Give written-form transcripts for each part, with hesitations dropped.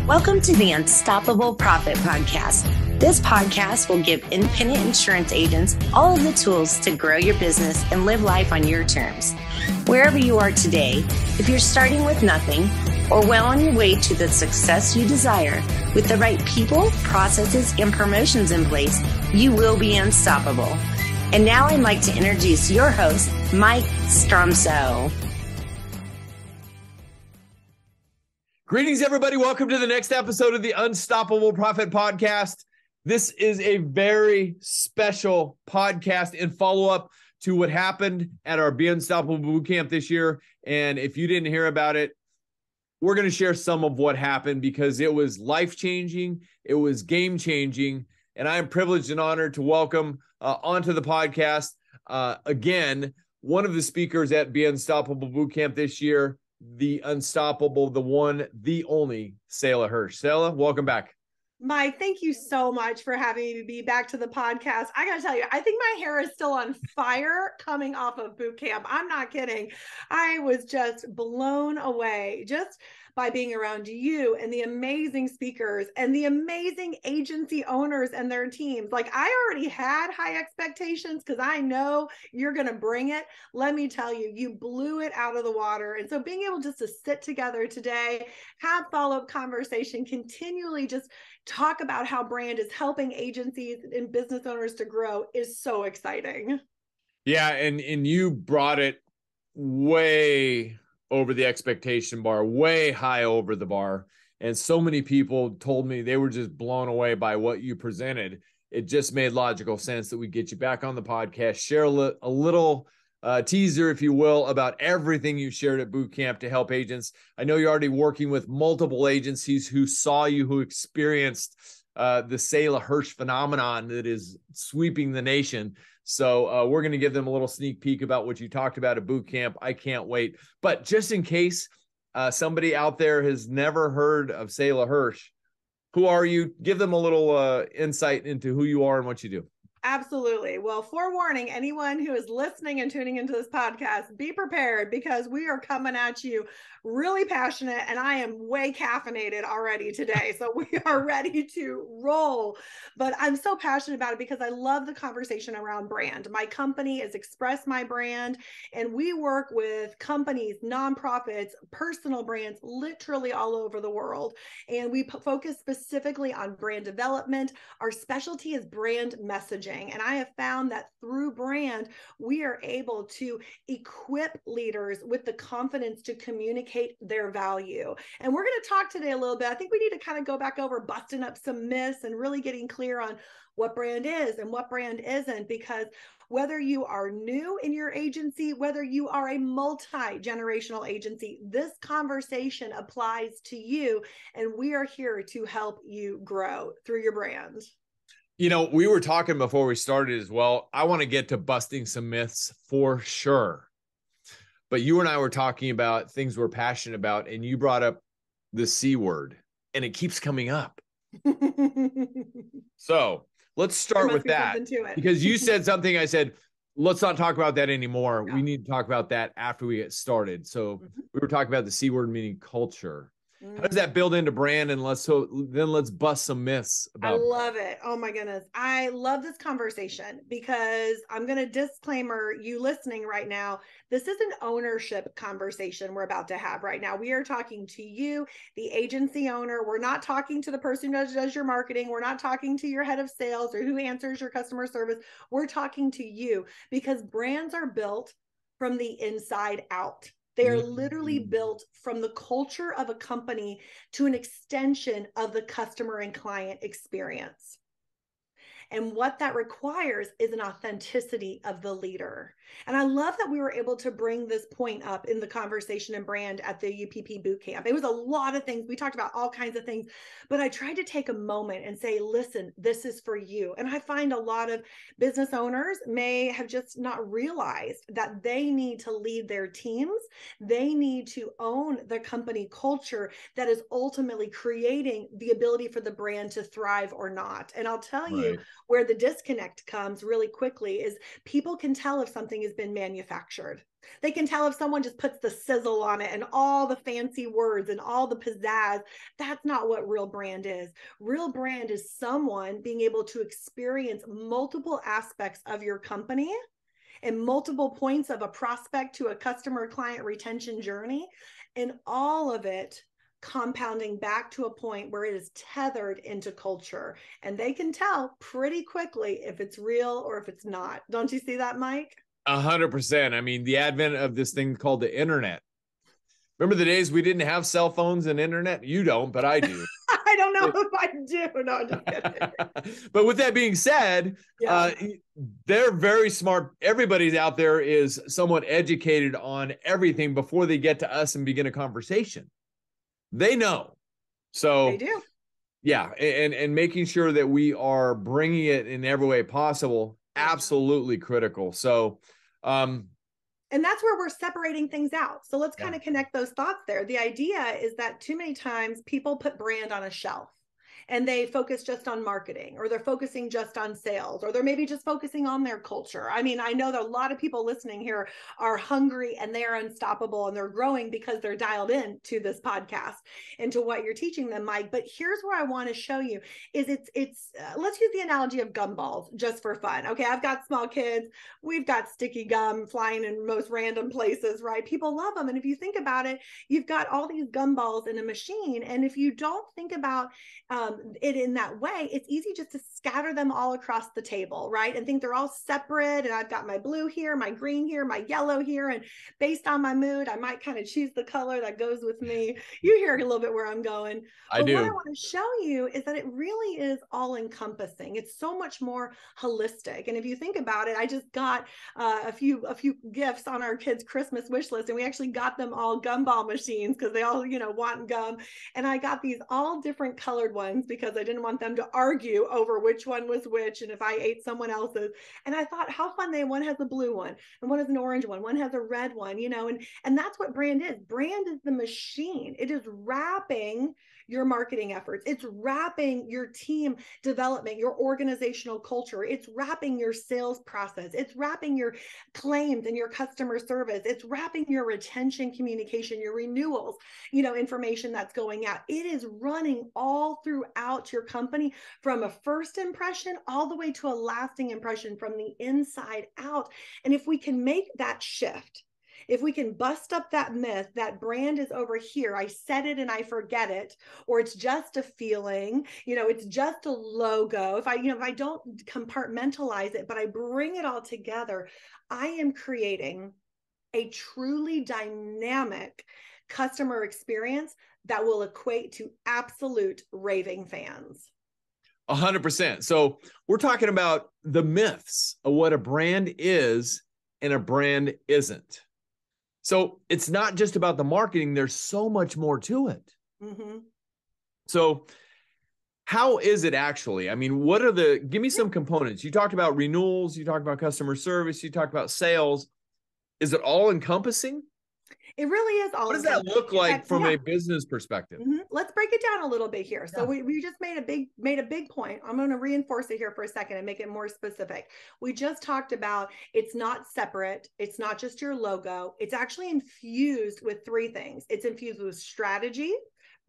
Welcome to the Unstoppable Profit Podcast. This podcast will give independent insurance agents all of the tools to grow your business and live life on your terms. Wherever you are today, if you're starting with nothing or well on your way to the success you desire, with the right people, processes, and promotions in place, you will be unstoppable. And now I'd like to introduce your host, Mike Stromsoe. Greetings, everybody. Welcome to the next episode of the Unstoppable Profit Podcast. This is a very special podcast in follow-up to what happened at our Be Unstoppable Bootcamp this year. And if you didn't hear about it, we're going to share some of what happened because it was life-changing. It was game-changing. And I am privileged and honored to welcome onto the podcast, again, one of the speakers at Be Unstoppable Bootcamp this year, the unstoppable, the one, the only Selah Hirsch. Selah, welcome back. Mike, thank you so much for having me be back to the podcast. I got to tell you, I think my hair is still on fire coming off of boot camp. I'm not kidding. I was just blown away just by being around you and the amazing speakers and the amazing agency owners and their teams. Like, I already had high expectations because I know you're going to bring it. Let me tell you, you blew it out of the water. And so being able just to sit together today, have follow-up conversation, continually just talk about how brand is helping agencies and business owners to grow is so exciting. Yeah, and you brought it way over the expectation bar, way high over the bar. And so many people told me they were just blown away by what you presented. It just made logical sense that we get you back on the podcast, share a little teaser, if you will, about everything you shared at bootcamp to help agents. I know you're already working with multiple agencies who saw you, who experienced the Selah Hirsch phenomenon that is sweeping the nation. So we're going to give them a little sneak peek about what you talked about at bootcamp. I can't wait. But just in case somebody out there has never heard of Selah Hirsch, who are you? Give them a little insight into who you are and what you do. Absolutely. Well, forewarning, anyone who is listening and tuning into this podcast, be prepared because we are coming at you really passionate, and I am way caffeinated already today. So we are ready to roll. But I'm so passionate about it because I love the conversation around brand. My company is Express My Brand, and we work with companies, nonprofits, personal brands, literally all over the world. And we focus specifically on brand development. Our specialty is brand messaging. And I have found that through brand, we are able to equip leaders with the confidence to communicate their value. And we're going to talk today a little bit. I think we need to kind of go back over busting up some myths and really getting clear on what brand is and what brand isn't, because whether you are new in your agency, whether you are a multi-generational agency, this conversation applies to you, and we are here to help you grow through your brand. You know, we were talking before we started as well. I want to get to busting some myths for sure. But you and I were talking about things we're passionate about, and you brought up the C word, and it keeps coming up. So let's start with that, because you said something. I said, let's not talk about that anymore. No. We need to talk about that after we get started. So we were talking about the C word, meaning culture. How does that build into brand? And let's bust some myths about. I love it. Oh my goodness. I love this conversation because I'm going to disclaimer you listening right now. This is an ownership conversation we're about to have right now. We are talking to you, the agency owner. We're not talking to the person who does your marketing. We're not talking to your head of sales or who answers your customer service. We're talking to you because brands are built from the inside out. They are literally built from the culture of a company to an extension of the customer and client experience. And what that requires is an authenticity of the leader. And I love that we were able to bring this point up in the conversation and brand at the UPP Bootcamp. It was a lot of things. We talked about all kinds of things, but I tried to take a moment and say, listen, this is for you. And I find a lot of business owners may have just not realized that they need to lead their teams. They need to own the company culture that is ultimately creating the ability for the brand to thrive or not. And I'll tell you, where the disconnect comes really quickly is people can tell if something has been manufactured. They can tell if someone just puts the sizzle on it and all the fancy words and all the pizzazz. That's not what real brand is. Real brand is someone being able to experience multiple aspects of your company and multiple points of a prospect to a customer client retention journey, and all of it compounding back to a point where it is tethered into culture. And they can tell pretty quickly if it's real or if it's not. Don't you see that, Mike? 100%. I mean, the advent of this thing called the internet. Remember the days we didn't have cell phones and internet? You don't, but I do. I don't know if I do. No, I'm just kidding. But with that being said, they're very smart. Everybody out there is somewhat educated on everything before they get to us and begin a conversation. They know. So they do. Yeah. And making sure that we are bringing it in every way possible. Absolutely critical. So, and that's where we're separating things out. So let's kind of connect those thoughts there. The idea is that too many times people put brand on a shelf and they focus just on marketing, or they're focusing just on sales, or they're maybe just focusing on their culture. I mean, I know that a lot of people listening here are hungry and they're unstoppable and they're growing because they're dialed in to this podcast and to what you're teaching them, Mike. But here's where I want to show you is let's use the analogy of gumballs just for fun. Okay. I've got small kids. We've got sticky gum flying in most random places, right? People love them. And if you think about it, you've got all these gumballs in a machine. And if you don't think about it in that way, it's easy just to scatter them all across the table, right? And think they're all separate. And I've got my blue here, my green here, my yellow here. And based on my mood, I might kind of choose the color that goes with me. You hear a little bit where I'm going. But what I want to show you is that it really is all encompassing. It's so much more holistic. And if you think about it, I just got a few gifts on our kids' Christmas wish list, and we actually got them all gumball machines because they all, want gum. And I got these all different colored ones because I didn't want them to argue over which one was which and if I ate someone else's. And I thought, how fun one has a blue one and one has an orange one has a red one, and that's what brand is. Brand is the machine. It is wrapping your marketing efforts. It's wrapping your team development, your organizational culture. It's wrapping your sales process. It's wrapping your claims and your customer service. It's wrapping your retention communication, your renewals, information that's going out. It is running all throughout your company from a first impression all the way to a lasting impression from the inside out. And if we can make that shift, if we can bust up that myth that brand is over here, I said it and I forget it, or it's just a feeling, it's just a logo. If I don't compartmentalize it, but I bring it all together, I am creating a truly dynamic customer experience that will equate to absolute raving fans. 100%. So we're talking about the myths of what a brand is and a brand isn't. So it's not just about the marketing. There's so much more to it. Mm-hmm. So how is it actually? I mean, give me some components. You talked about renewals. You talked about customer service. You talked about sales. Is it all encompassing? It really is all. What does that look like from a business perspective? Mm-hmm. Let's break it down a little bit here. So we just made a big point. I'm going to reinforce it here for a second and make it more specific. We just talked about it's not separate. It's not just your logo. It's actually infused with three things. It's infused with strategy.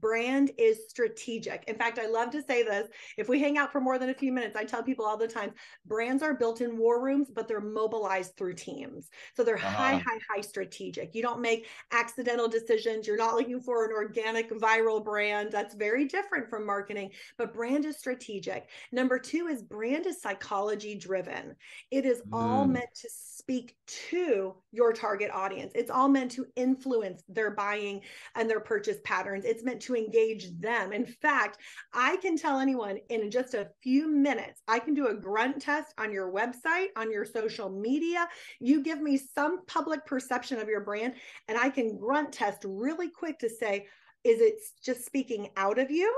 Brand is strategic. In fact, I love to say this. If we hang out for more than a few minutes, I tell people all the time, brands are built in war rooms, but they're mobilized through teams. So they're high strategic. You don't make accidental decisions. You're not looking for an organic viral brand. That's very different from marketing, but brand is strategic. Number two is brand is psychology driven. It is all meant to speak to your target audience. It's all meant to influence their buying and their purchase patterns. It's meant to engage them. In fact, I can tell anyone in just a few minutes, I can do a grunt test on your website, on your social media. You give me some public perception of your brand, and I can grunt test really quick to say, is it just speaking out of you?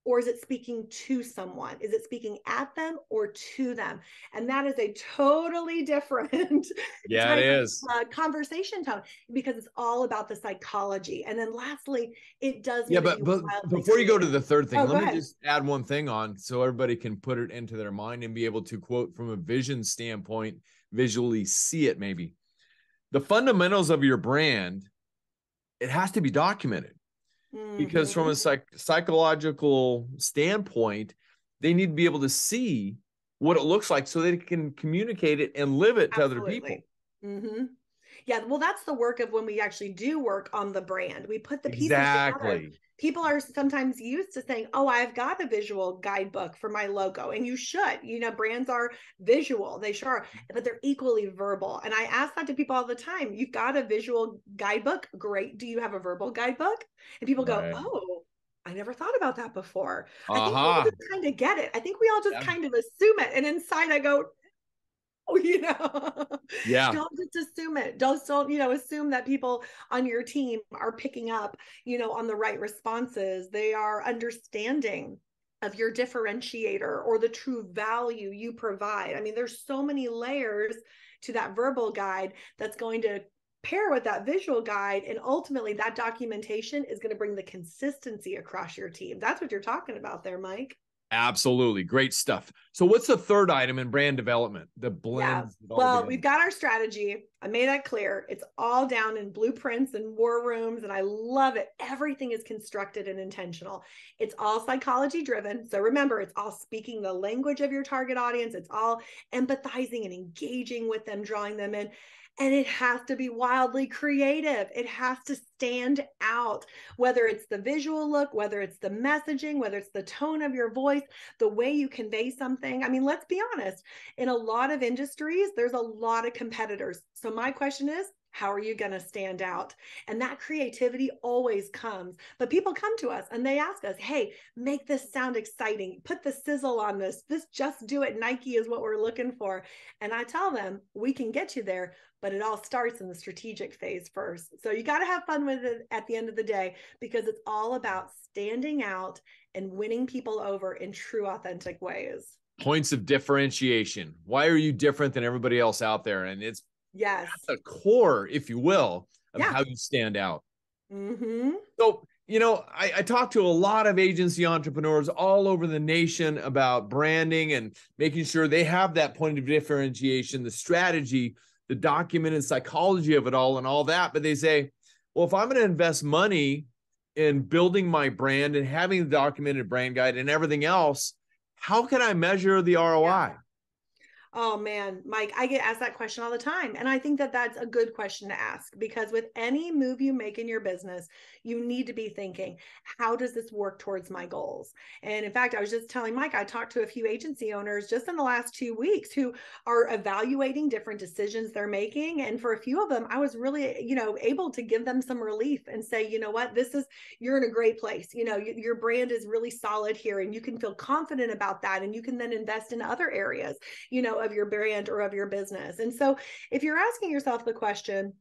Or is it speaking to someone? Is it speaking at them or to them? And that is a totally different conversation tone, because it's all about the psychology. And then lastly, it does. Yeah, but before you go to the third thing, let me just add one thing on so everybody can put it into their mind and be able to quote from a vision standpoint, visually see it maybe. the fundamentals of your brand, it has to be documented. Because from a psychological standpoint, they need to be able to see what it looks like so they can communicate it and live it to other people. Yeah, well, that's the work of when we actually do work on the brand. We put the pieces Exactly. together. People are sometimes used to saying, oh, I've got a visual guidebook for my logo. And you should. You know, brands are visual. They sure are, but they're equally verbal. And I ask that to people all the time. You've got a visual guidebook. Great. Do you have a verbal guidebook? And people go, oh, I never thought about that before. I think we all just kind of get it. I think we all just kind of assume it. And inside I go, you know, don't just assume it. Don't, you know, assume that people on your team are picking up, you know, on the right responses. They are understanding of your differentiator or the true value you provide. I mean, there's so many layers to that verbal guide that's going to pair with that visual guide. And ultimately that documentation is going to bring the consistency across your team. That's what you're talking about there, Mike. Absolutely. Great stuff. So what's the third item in brand development? The blend. Well, we've got our strategy. I made that clear. It's all down in blueprints and war rooms, and I love it. Everything is constructed and intentional. It's all psychology driven. So remember, it's all speaking the language of your target audience. It's all empathizing and engaging with them, drawing them in. And it has to be wildly creative. It has to stand out, whether it's the visual look, whether it's the messaging, whether it's the tone of your voice, the way you convey something. I mean, let's be honest. In a lot of industries, there's a lot of competitors. So my question is, how are you going to stand out? And that creativity always comes. But people come to us and they ask us, hey, make this sound exciting. Put the sizzle on this. This just do it Nike is what we're looking for. And I tell them, we can get you there, but it all starts in the strategic phase first. So you got to have fun with it at the end of the day, because it's all about standing out and winning people over in true, authentic ways. Points of differentiation. Why are you different than everybody else out there? And it's at the core, if you will, of how you stand out. So, you know, I talk to a lot of agency entrepreneurs all over the nation about branding and making sure they have that point of differentiation, the strategy, the documented psychology of it all and all that. But they say, well, if I'm going to invest money in building my brand and having the documented brand guide and everything else, how can I measure the ROI? Oh man, Mike, I get asked that question all the time. And I think that that's a good question to ask, because with any move you make in your business, you need to be thinking, how does this work towards my goals? And in fact, I was just telling Mike, I talked to a few agency owners just in the last 2 weeks who are evaluating different decisions they're making. And for a few of them, I was really, you know, able to give them some relief and say, you know what, you're in a great place. You know, your brand is really solid here, and you can feel confident about that. And you can then invest in other areas, you know, of your brand or of your business. And so if you're asking yourself the question,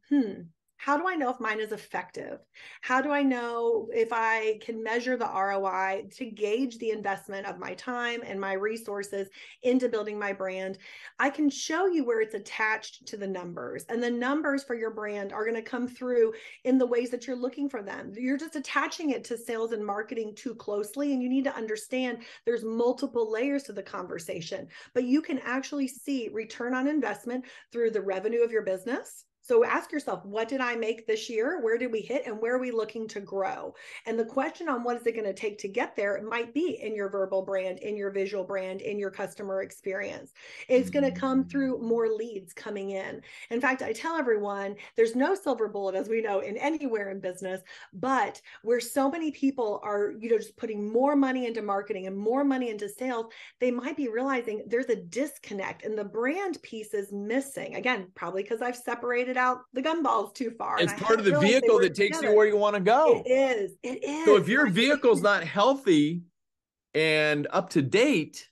how do I know if mine is effective? How do I know if I can measure the ROI to gauge the investment of my time and my resources into building my brand? I can show you where it's attached to the numbers, and the numbers for your brand are going to come through in the ways that you're looking for them. You're just attaching it to sales and marketing too closely, and you need to understand there's multiple layers to the conversation, but you can actually see return on investment through the revenue of your business. So ask yourself, what did I make this year? Where did we hit? And where are we looking to grow? And the question on what is it going to take to get there, it might be in your verbal brand, in your visual brand, in your customer experience. It's going to come through more leads coming in. In fact, I tell everyone there's no silver bullet, as we know, in anywhere in business, but where so many people are, you know, just putting more money into marketing and more money into sales, they might be realizing there's a disconnect and the brand piece is missing. Again, probably because I've separated out the gumballs too far. It's part of the vehicle that takes you where you want to go. It is. It is. So if your vehicle's not healthy and up to date,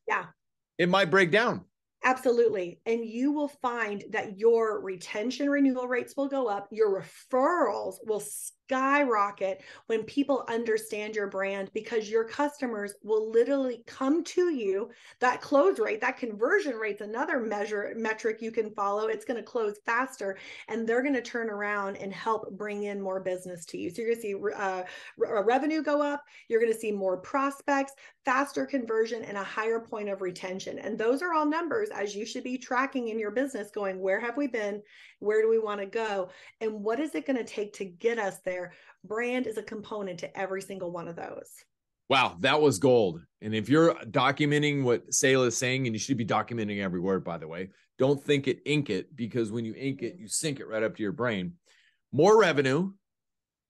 it might break down. Absolutely. And you will find that your retention renewal rates will go up. Your referrals will skyrocket when people understand your brand, because your customers will literally come to you. That close rate, that conversion rate's another metric you can follow. It's going to close faster, and they're going to turn around and help bring in more business to you. So you're going to see revenue go up. You're going to see more prospects, faster conversion, and a higher point of retention. And those are all numbers as you should be tracking in your business, going, where have we been? Where do we want to go? And what is it going to take to get us there? Brand is a component to every single one of those. Wow, that was gold. And if you're documenting what Selah is saying, and you should be documenting every word, by the way, don't think it, ink it, because when you ink it, you sink it right up to your brain. More revenue,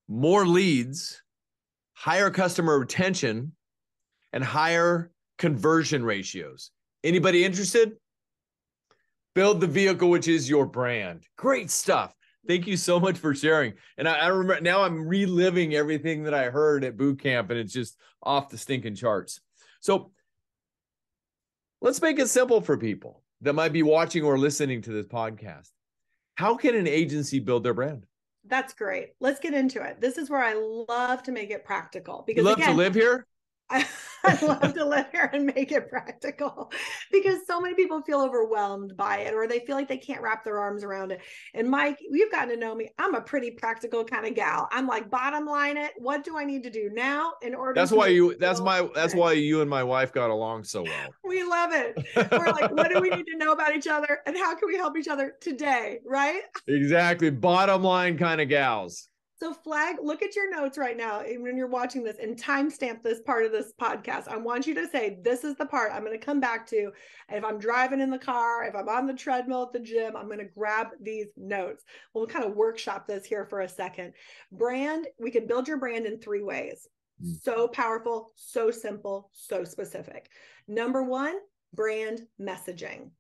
more leads, higher customer retention, and higher conversion ratios. Anybody interested? Build the vehicle, which is your brand. Great stuff. Thank you so much for sharing. And I remember now I'm reliving everything that I heard at boot camp, and it's just off the stinking charts. So let's make it simple for people that might be watching or listening to this podcast. How can an agency build their brand? That's great. Let's get into it. This is where I love to make it practical, because you love to live here? I love to live here and make it practical, because so many people feel overwhelmed by it, or they feel like they can't wrap their arms around it. And Mike, you've gotten to know me. I'm a pretty practical kind of gal. I'm like, bottom line it. What do I need to do now in order? That's why you and my wife got along so well. We love it. We're like, what do we need to know about each other, and how can we help each other today? Right? Exactly. Bottom line kind of gals. So look at your notes right now when you're watching this, and timestamp this part of this podcast. I want you to say, this is the part I'm going to come back to. If I'm driving in the car, if I'm on the treadmill at the gym, I'm going to grab these notes. We'll kind of workshop this here for a second. Brand, we can build your brand in 3 ways. So powerful, so simple, so specific. Number 1, brand messaging.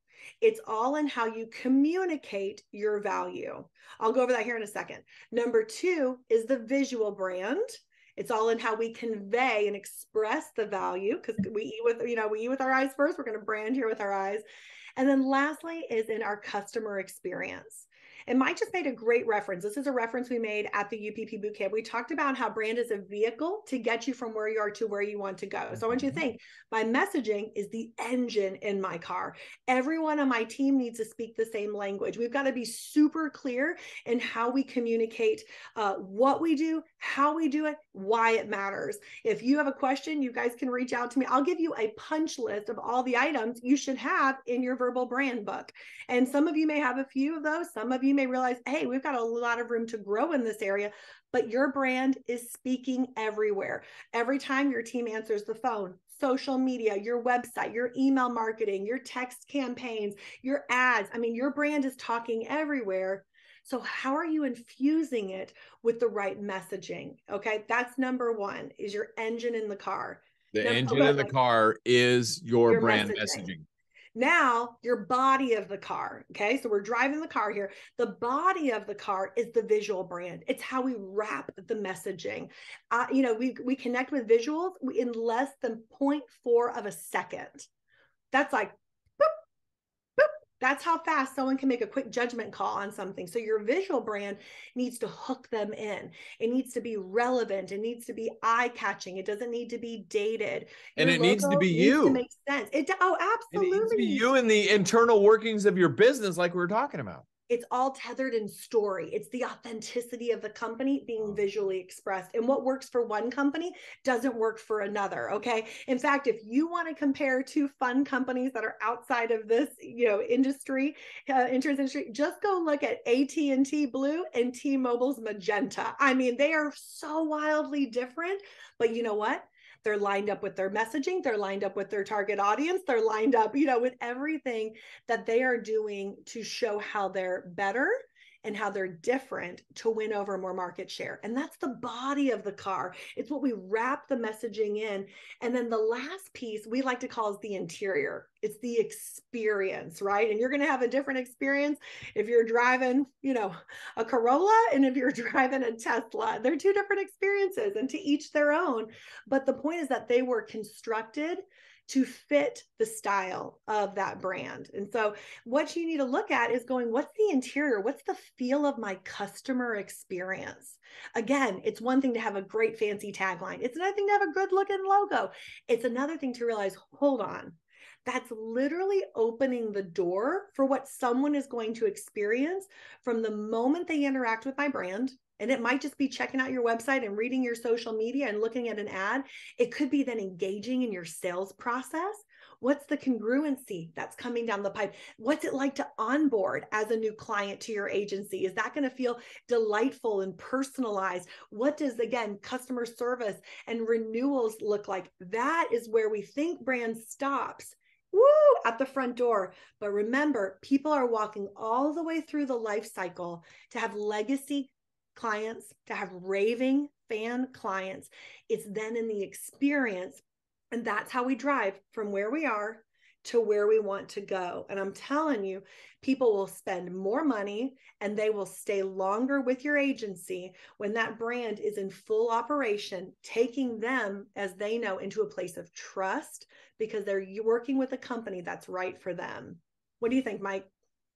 It's all in how you communicate your value. I'll go over that here in a second. Number 2 is the visual brand. It's all in how we convey and express the value, because we eat with our eyes first. We're going to brand here with our eyes. And then lastly is in our customer experience. And Mike just made a great reference. This is a reference we made at the UPP Bootcamp. We talked about how brand is a vehicle to get you from where you are to where you want to go. So I want you to think, my messaging is the engine in my car. Everyone on my team needs to speak the same language. We've got to be super clear in how we communicate what we do, how we do it, why it matters. If you have a question, you guys can reach out to me. I'll give you a punch list of all the items you should have in your verbal brand book. And some of you may have a few of those. Some of you may realize, hey, we've got a lot of room to grow in this area, but your brand is speaking everywhere. Every time your team answers the phone, social media, your website, your email marketing, your text campaigns, your ads. I mean, your brand is talking everywhere. So how are you infusing it with the right messaging? Okay, that's number 1, is your engine in the car. The engine in the car is your brand messaging. Now, your body of the car. Okay, so we're driving the car here. The body of the car is the visual brand. It's how we wrap the messaging. We connect with visuals in less than 0.4 of a second. That's like, boop, boop. That's how fast someone can make a quick judgment call on something. So your visual brand needs to hook them in. It needs to be relevant. It needs to be eye-catching. It doesn't need to be dated. And it needs to be you. To make sense. Absolutely. It needs to be you in the internal workings of your business, like we were talking about. It's all tethered in story. It's the authenticity of the company being visually expressed. And what works for one company doesn't work for another. Okay. In fact, if you want to compare 2 fun companies that are outside of this, industry, insurance industry, just go look at AT&T Blue and T-Mobile's Magenta. I mean, they are so wildly different, but you know what? They're lined up with their messaging. They're lined up with their target audience. They're lined up, with everything that they are doing to show how they're better and how they're different to win over more market share. And that's the body of the car. It's what we wrap the messaging in. And then the last piece we like to call is the interior. It's the experience, right? And you're going to have a different experience if you're driving, a Corolla and if you're driving a Tesla. They're two different experiences, and to each their own. But the point is that they were constructed to fit the style of that brand. And so what you need to look at is going, what's the interior? What's the feel of my customer experience? Again, it's one thing to have a great fancy tagline. It's another thing to have a good looking logo. It's another thing to realize, hold on, that's literally opening the door for what someone is going to experience from the moment they interact with my brand. And it might just be checking out your website and reading your social media and looking at an ad. It could be then engaging in your sales process. What's the congruency that's coming down the pipe? What's it like to onboard as a new client to your agency? Is that going to feel delightful and personalized? What does, again, customer service and renewals look like? That is where we think brand stops. Woo, at the front door. But remember, people are walking all the way through the life cycle to have legacy clients, to have raving fan clients. It's then in the experience. And that's how we drive from where we are to where we want to go. And I'm telling you, people will spend more money and they will stay longer with your agency when that brand is in full operation, taking them, as they know, into a place of trust because they're working with a company that's right for them. What do you think, Mike?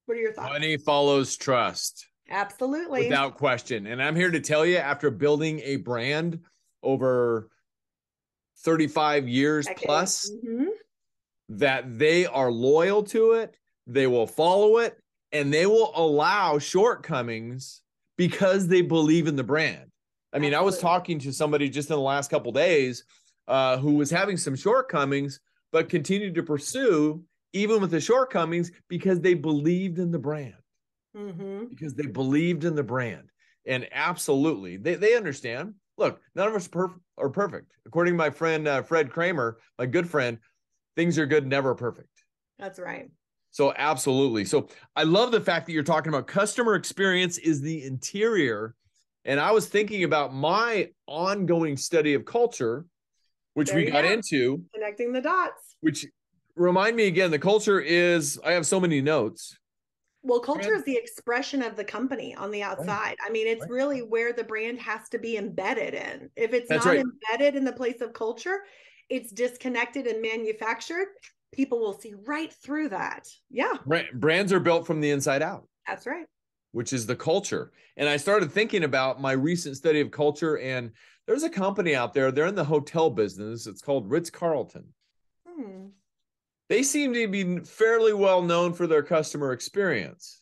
What are your thoughts? Money follows trust. Absolutely. Without question. And I'm here to tell you, after building a brand over 35 years plus, that they are loyal to it, they will follow it, and they will allow shortcomings because they believe in the brand. I mean, I was talking to somebody just in the last couple of days who was having some shortcomings, but continued to pursue even with the shortcomings because they believed in the brand. Because they believed in the brand. And absolutely, they understand. Look, none of us are perfect. According to my friend, Fred Kramer, my good friend, things are good, never perfect. That's right. So absolutely. So I love the fact that you're talking about customer experience is the interior. And I was thinking about my ongoing study of culture, which we got into. Connecting the dots. Which remind me again, the culture is, I have so many notes. Well, culture is the expression of the company on the outside. I mean, it's really where the brand has to be embedded in. If it's not embedded in the place of culture, it's disconnected and manufactured. People will see right through that. Yeah. Brands are built from the inside out. That's right. Which is the culture. And I started thinking about my recent study of culture, and there's a company out there, they're in the hotel business. It's called Ritz-Carlton. They seem to be fairly well known for their customer experience.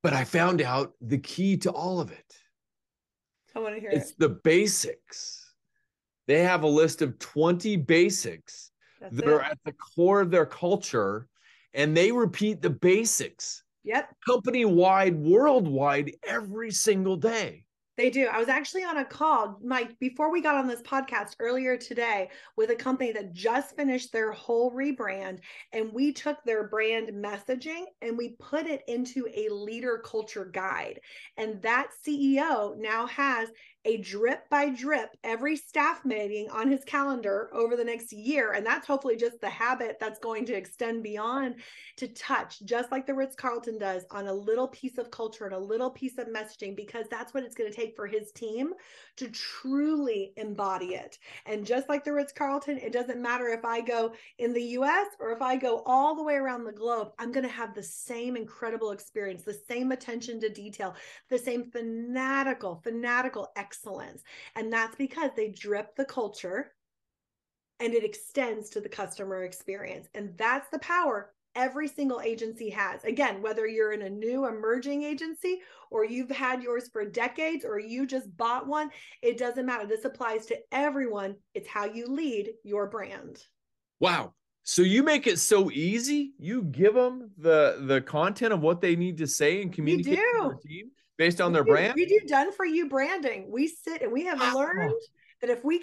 But I found out the key to all of it. I want to hear it's the basics. They have a list of 20 basics that are at the core of their culture, and they repeat the basics. Company-wide, worldwide, every single day. They do. I was actually on a call, Mike, before we got on this podcast earlier today with a company that just finished their whole rebrand. And we took their brand messaging and we put it into a leader culture guide. And that CEO now has a drip by drip, every staff meeting on his calendar over the next year. And that's hopefully just the habit that's going to extend beyond to touch, just like the Ritz-Carlton does, on a little piece of culture and a little piece of messaging, because that's what it's going to take for his team to truly embody it. And just like the Ritz-Carlton, it doesn't matter if I go in the US or if I go all the way around the globe, I'm going to have the same incredible experience, the same attention to detail, the same fanatical excellence. And that's because they drip the culture and it extends to the customer experience. And that's the power every single agency has. Again, whether you're in a new emerging agency or you've had yours for decades or you just bought one, it doesn't matter. This applies to everyone. It's how you lead your brand. Wow. So you make it so easy. You give them the content of what they need to say and communicate to their team based on their brand. We do done for you branding. We sit and we have learned that if we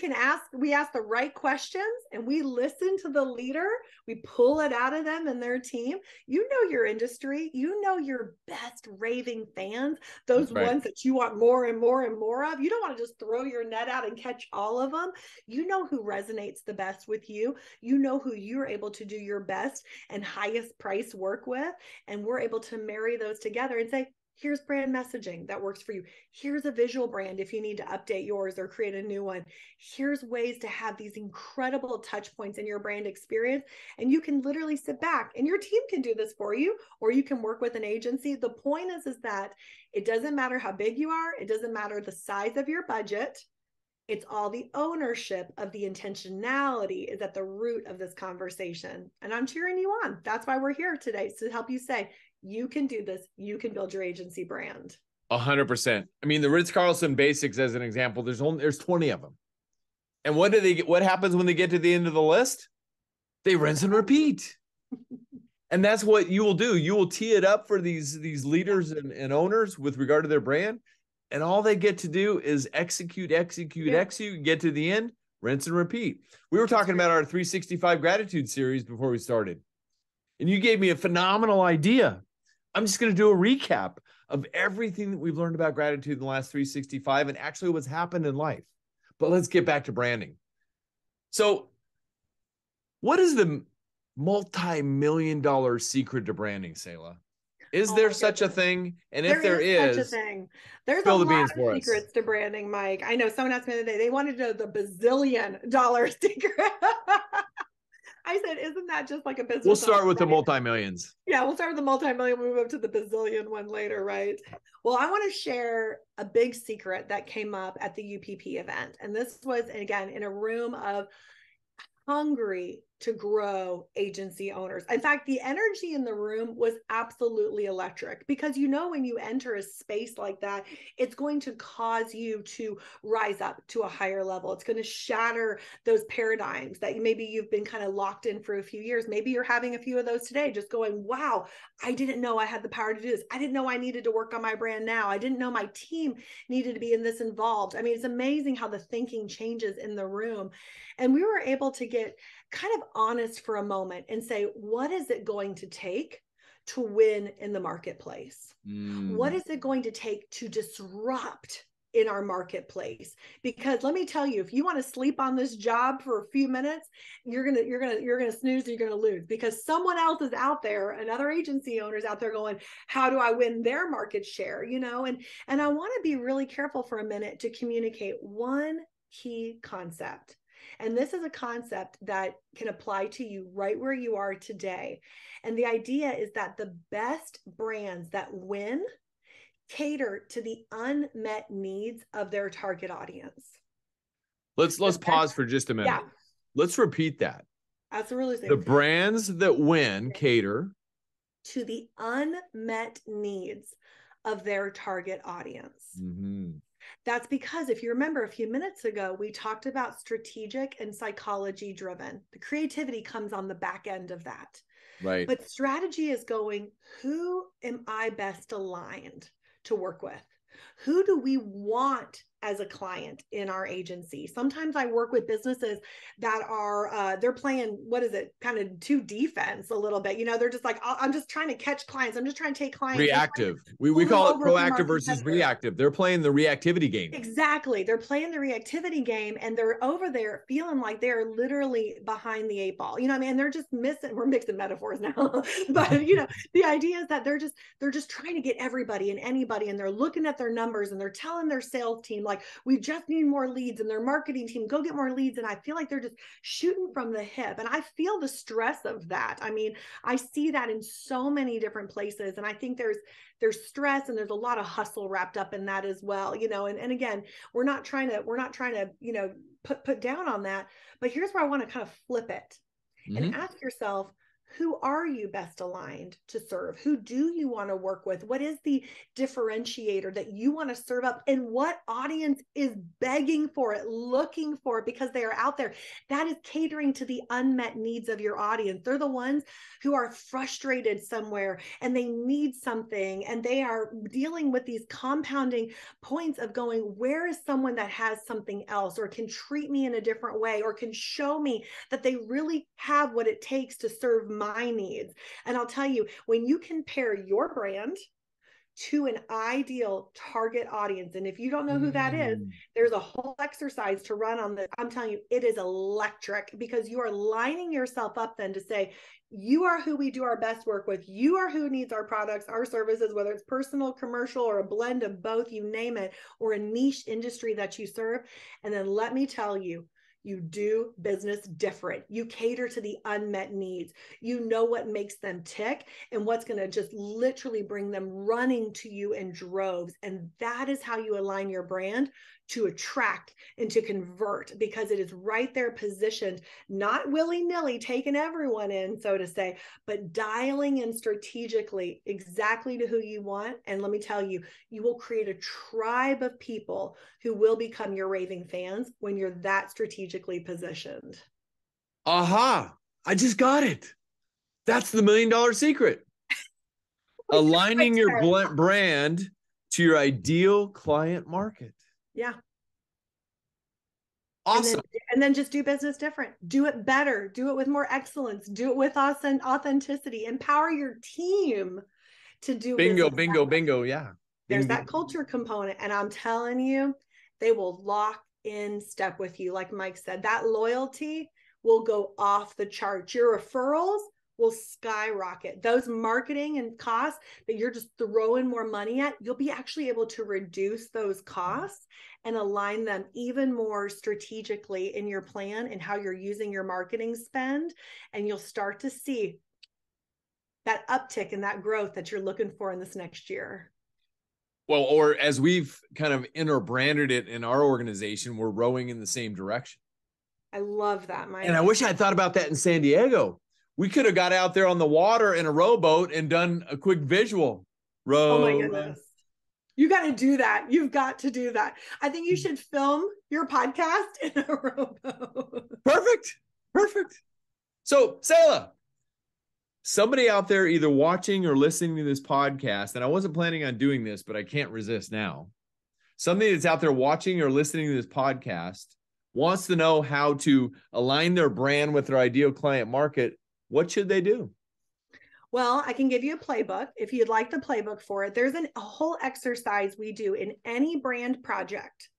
ask the right questions and we listen to the leader, we pull it out of them and their team. You know your industry, you know your best raving fans, those ones that you want more and more and more of. You don't want to just throw your net out and catch all of them. You know who resonates the best with you. You know who you're able to do your best and highest price work with. And we're able to marry those together and say, here's brand messaging that works for you. Here's a visual brand if you need to update yours or create a new one. Here's ways to have these incredible touch points in your brand experience. And you can literally sit back and your team can do this for you, or you can work with an agency. The point is that it doesn't matter how big you are. It doesn't matter the size of your budget. It's all the ownership of the intentionality is at the root of this conversation. And I'm cheering you on. That's why we're here today, to help you say, you can do this. You can build your agency brand. 100%. I mean, the Ritz-Carlton basics as an example, there's 20 of them. And what do they get? What happens when they get to the end of the list? They rinse and repeat. And that's what you will do. You will tee it up for these leaders and owners with regard to their brand. And all they get to do is execute, get to the end, rinse and repeat. We were talking about our 365 gratitude series before we started. And you gave me a phenomenal idea. I'm just going to do a recap of everything that we've learned about gratitude in the last 365 and actually what's happened in life. But let's get back to branding. So what is the multi-million-dollar secret to branding, Selah? Is there such a thing? And if there is such a thing, there's a lot of secrets to branding, Mike. I know someone asked me the other day, they wanted to know the bazillion-dollar secret. I said, isn't that just like a business? We'll start with the multi-millions. Yeah, we'll start with the multi-million, move up to the bazillion one later, right? Well, I want to share a big secret that came up at the UPP event. And this was, again, in a room of hungry to grow agency owners. In fact, the energy in the room was absolutely electric, because when you enter a space like that, it's going to cause you to rise up to a higher level. It's going to shatter those paradigms that maybe you've been kind of locked in for a few years. Maybe you're having a few of those today, just going, wow, I didn't know I had the power to do this. I didn't know I needed to work on my brand now. I didn't know my team needed to be in this involved. I mean, it's amazing how the thinking changes in the room. And we were able to get kind of honest for a moment and say, what is it going to take to win in the marketplace? What is it going to take to disrupt in our marketplace? Because let me tell you, if you want to sleep on this job for a few minutes, you're gonna snooze and you're gonna lose, because someone else is out there, another agency owner's out there going, how do I win their market share? And I want to be really careful for a minute to communicate one key concept. And this is a concept that can apply to you right where you are today. And the idea is that the best brands that win cater to the unmet needs of their target audience. Let's pause for just a minute. Yeah. Let's repeat that. Absolutely. The brands that win cater to the unmet needs of their target audience. Mm-hmm. That's because if you remember a few minutes ago, we talked about strategic and psychology driven. The creativity comes on the back end of that. Right. But strategy is going, who am I best aligned to work with? Who do we want as a client in our agency? Sometimes I work with businesses that are, they're playing, kind of to defense a little bit. They're just like, I'm just trying to catch clients. I'm just trying to take clients. Reactive. We call it proactive versus reactive. They're playing the reactivity game. Exactly. They're playing the reactivity game, and they're over there feeling like they're literally behind the 8 ball. And they're just missing, we're mixing metaphors now, but the idea is that they're just trying to get everybody and anybody, and they're looking at their numbers and they're telling their sales team, like, we just need more leads, and their marketing team, go get more leads. And I feel like they're just shooting from the hip. And I feel the stress of that. I see that in so many different places. And I think there's stress, and there's a lot of hustle wrapped up in that as well. And again, we're not trying to, put down on that, but here's where I want to kind of flip it and ask yourself, who are you best aligned to serve? Who do you want to work with? What is the differentiator that you want to serve up? And what audience is begging for it, looking for it because they are out there? That is catering to the unmet needs of your audience. They're the ones who are frustrated somewhere and they need something, and they are dealing with these compounding points of going, where is someone that has something else, or can treat me in a different way, or can show me that they really have what it takes to serve my needs? And I'll tell you, when you compare your brand to an ideal target audience, and if you don't know who that is, there's a whole exercise to run on this. I'm telling you, it is electric, because you are lining yourself up then to say, you are who we do our best work with. You are who needs our products, our services, whether it's personal, commercial, or a blend of both, you name it, or a niche industry that you serve. And then let me tell you, you do business different. You cater to the unmet needs. You know what makes them tick and what's going to just literally bring them running to you in droves. And that is how you align your brand to attract and to convert, because it is right there positioned, not willy-nilly taking everyone in, so to say, but dialing in strategically exactly to who you want. And let me tell you, you will create a tribe of people who will become your raving fans when you're that strategically positioned. Aha! I just got it. That's the $1 million secret. Aligning your brand to your ideal client market. Yeah. Awesome. And then just do business different. Do it better. Do it with more excellence. Do it with authenticity. Empower your team to do bingo, business bingo, bingo. Yeah. There's that culture component. And I'm telling you, they will lock in step with you. Like Mike said, that loyalty will go off the charts. Your referrals will skyrocket. Those marketing and costs that you're just throwing more money at, you'll be actually able to reduce those costs and align them even more strategically in your plan and how you're using your marketing spend. And you'll start to see that uptick and that growth that you're looking for in this next year. Well, or as we've kind of interbranded it in our organization, we're rowing in the same direction. I love that, Mike. And I wish I had thought about that in San Diego. We could have got out there on the water in a rowboat and done a quick visual. Oh my goodness. You got to do that. You've got to do that. I think you should film your podcast in a rowboat. Perfect. Perfect. So, Selah, somebody out there either watching or listening to this podcast, and I wasn't planning on doing this, but I can't resist now. Somebody that's out there watching or listening to this podcast wants to know how to align their brand with their ideal client market. What should they do? Well, I can give you a playbook if you'd like the playbook for it. There's a whole exercise we do in any brand project,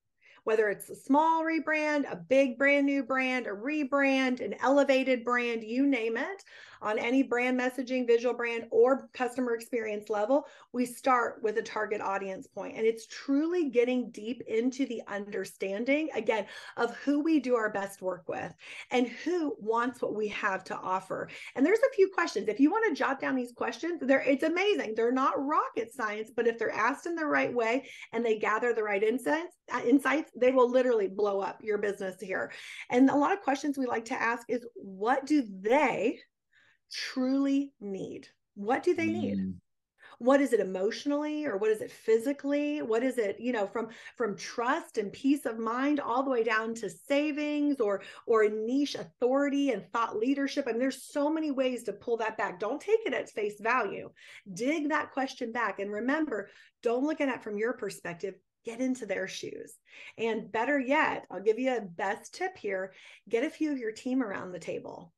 whether it's a small rebrand, a big brand new brand, a rebrand, an elevated brand, you name it. On any brand messaging, visual brand, or customer experience level, we start with a target audience point. And it's truly getting deep into the understanding, again, of who we do our best work with and who wants what we have to offer. And there's a few questions. If you want to jot down these questions, it's amazing. They're not rocket science, but if they're asked in the right way and they gather the right insights, they will literally blow up your business here. And a lot of questions we like to ask is, what do they truly need? What do they need? What is it emotionally, or what is it physically? What is it, from trust and peace of mind all the way down to savings or niche authority and thought leadership? And there's so many ways to pull that back. Don't take it at face value. Dig that question back. And remember, don't look at it from your perspective. Get into their shoes. And better yet, I'll give you a best tip here. Get a few of your team around the table.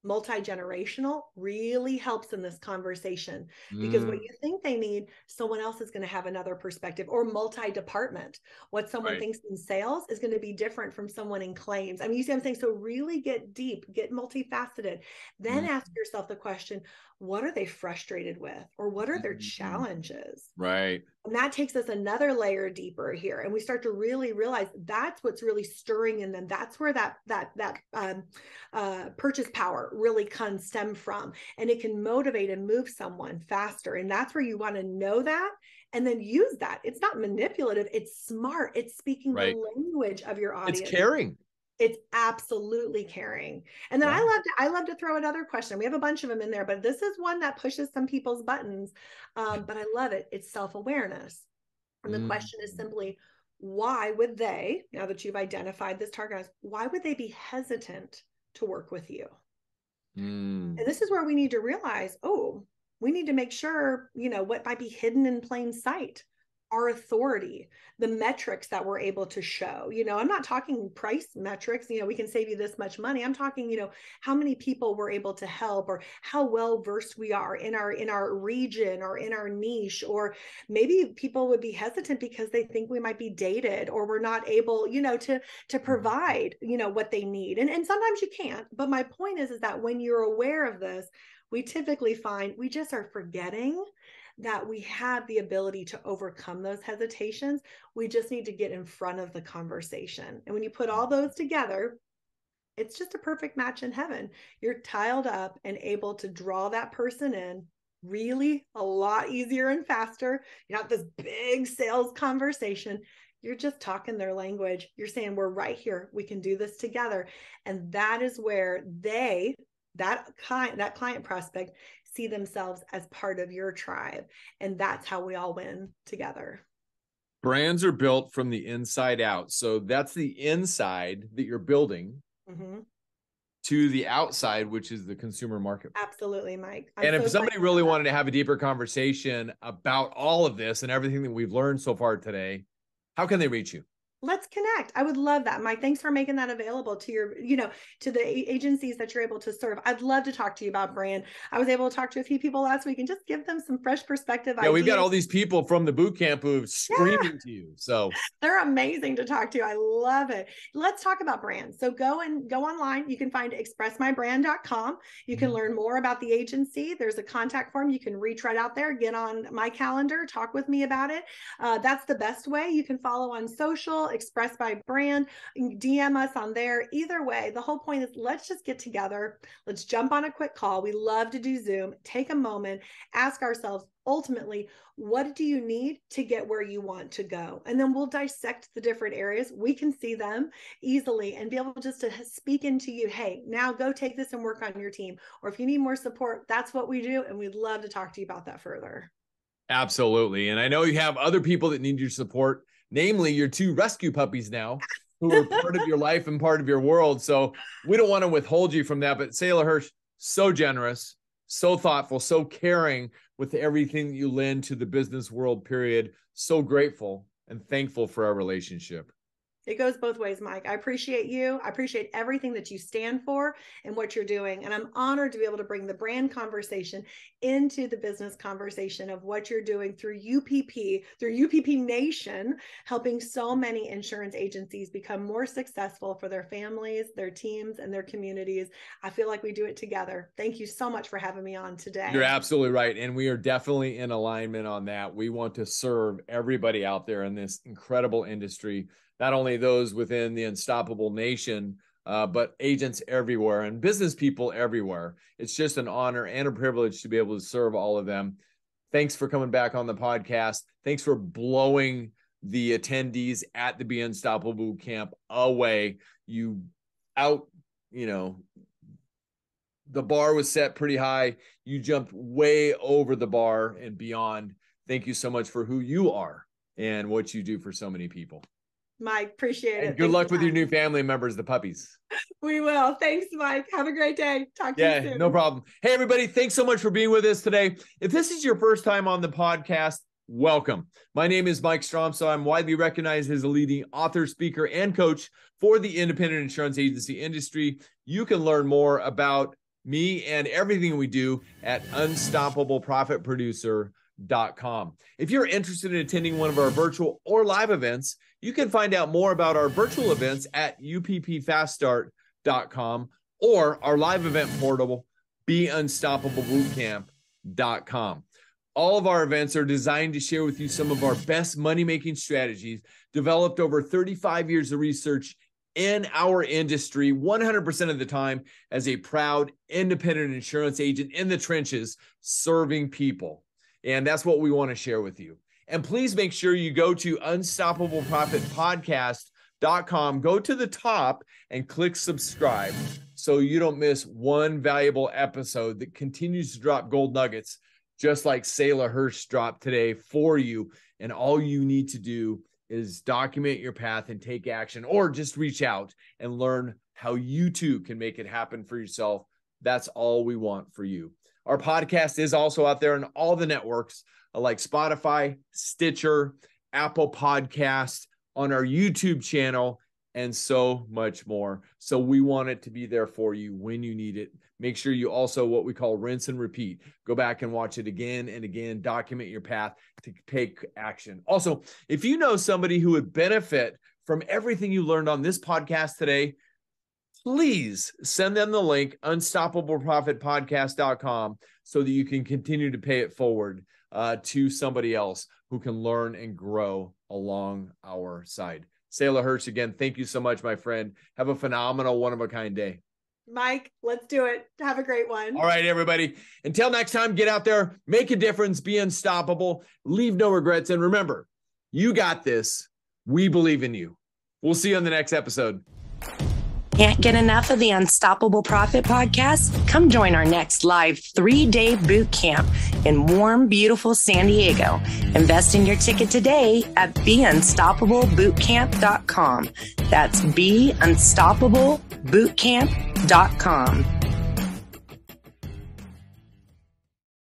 Multi-generational really helps in this conversation, because what you think they need, someone else is going to have another perspective. Or multi-department. What someone thinks in sales is going to be different from someone in claims. I mean, you see what I'm saying? So really get deep, get multifaceted. Then ask yourself the question, what are they frustrated with? Or what are their challenges? Right. And that takes us another layer deeper here. And we start to really realize that's what's really stirring in them. That's where that purchase power really can stem from. And it can motivate and move someone faster. And that's where you want to know that and then use that. It's not manipulative. It's smart. It's speaking the language of your audience. It's caring. It's absolutely caring. And then Yeah. I love to throw another question. We have a bunch of them in there, but this is one that pushes some people's buttons. But I love it. It's self-awareness. And the question is simply, why would they, now that you've identified this target, why would they be hesitant to work with you? And this is where we need to realize, oh, we need to make sure, what might be hidden in plain sight, our authority, the metrics that we're able to show. I'm not talking price metrics, we can save you this much money. I'm talking, how many people we're able to help, or how well versed we are in our region or in our niche. Or maybe people would be hesitant because they think we might be dated, or we're not able, to provide, what they need. And sometimes you can't. But my point is that when you're aware of this, we typically find we just are forgetting that we have the ability to overcome those hesitations. We just need to get in front of the conversation. And when you put all those together, it's just a perfect match in heaven. You're tiled up and able to draw that person in really a lot easier and faster. You're not this big sales conversation. You're just talking their language. You're saying, we're right here. We can do this together. And that is where that client prospect see themselves as part of your tribe. And that's how we all win together. Brands are built from the inside out. So that's the inside that you're building to the outside, which is the consumer market. Absolutely, Mike. And if somebody really wanted to have a deeper conversation about all of this and everything that we've learned so far today, how can they reach you? Let's connect. I would love that, Mike. Thanks for making that available to your, to the agencies that you're able to serve. I'd love to talk to you about brand. I was able to talk to a few people last week and just give them some fresh perspective. Yeah, we've got all these people from the boot camp who screaming to you. So they're amazing to talk to. I love it. Let's talk about brands. So go online. You can find expressmybrand.com. You can learn more about the agency. There's a contact form. You can reach right out there, get on my calendar, talk with me about it. That's the best way. You can follow on social, Express by Brand, DM us on there. Either way, the whole point is let's just get together. Let's jump on a quick call. We love to do Zoom. Take a moment, ask ourselves, ultimately, what do you need to get where you want to go? And then we'll dissect the different areas. We can see them easily and be able just to speak into you. Hey, now go take this and work on your team. Or if you need more support, that's what we do. And we'd love to talk to you about that further. Absolutely. And I know you have other people that need your support, namely your 2 rescue puppies now, who are part of your life and part of your world. So we don't want to withhold you from that. But Selah Hirsch, so generous, so thoughtful, so caring with everything that you lend to the business world, period. So grateful and thankful for our relationship. It goes both ways, Mike. I appreciate you. I appreciate everything that you stand for and what you're doing. And I'm honored to be able to bring the brand conversation into the business conversation of what you're doing through UPP Nation, helping so many insurance agencies become more successful for their families, their teams, and their communities. I feel like we do it together. Thank you so much for having me on today. You're absolutely right. And we are definitely in alignment on that. We want to serve everybody out there in this incredible industry. Not only those within the Unstoppable Nation, but agents everywhere and business people everywhere. It's just an honor and a privilege to be able to serve all of them. Thanks for coming back on the podcast. Thanks for blowing the attendees at the Be Unstoppable Boot Camp away. The bar was set pretty high. You jumped way over the bar and beyond. Thank you so much for who you are and what you do for so many people. Mike, appreciate it. Good luck with your new family members, the puppies. We will. Thanks, Mike. Have a great day. Talk to you soon. No problem. Hey, everybody. Thanks so much for being with us today. If this is your first time on the podcast, welcome. My name is Mike Stromsoe. I'm widely recognized as a leading author, speaker, and coach for the independent insurance agency industry. You can learn more about me and everything we do at unstoppableprofitproducer.com. If you're interested in attending one of our virtual or live events, you can find out more about our virtual events at uppfaststart.com or our live event portal, beunstoppablebootcamp.com. All of our events are designed to share with you some of our best money-making strategies developed over 35 years of research in our industry, 100% of the time as a proud independent insurance agent in the trenches serving people. And that's what we want to share with you. And please make sure you go to Unstoppable Profit Podcast infused.com. Go to the top and click subscribe so you don't miss one valuable episode that continues to drop gold nuggets, just like Selah Hirsch dropped today for you. And all you need to do is document your path and take action, or just reach out and learn how you too can make it happen for yourself. That's all we want for you. Our podcast is also out there on all the networks like Spotify, Stitcher, Apple Podcasts, on our YouTube channel, and so much more. So we want it to be there for you when you need it. Make sure you also what we call rinse and repeat. Go back and watch it again and again. Document your path to take action. Also, if you know somebody who would benefit from everything you learned on this podcast today, please send them the link, unstoppableprofitpodcast.com, so that you can continue to pay it forward to somebody else who can learn and grow along our side. Selah Hirsch, again, thank you so much, my friend. Have a phenomenal, one-of-a-kind day. Mike, let's do it. Have a great one. All right, everybody. Until next time, get out there, make a difference, be unstoppable, leave no regrets, and remember, you got this. We believe in you. We'll see you on the next episode. Can't get enough of the Unstoppable Profit podcast? Come join our next live 3-day boot camp in warm, beautiful San Diego. Invest in your ticket today at beunstoppablebootcamp.com. That's beunstoppablebootcamp.com.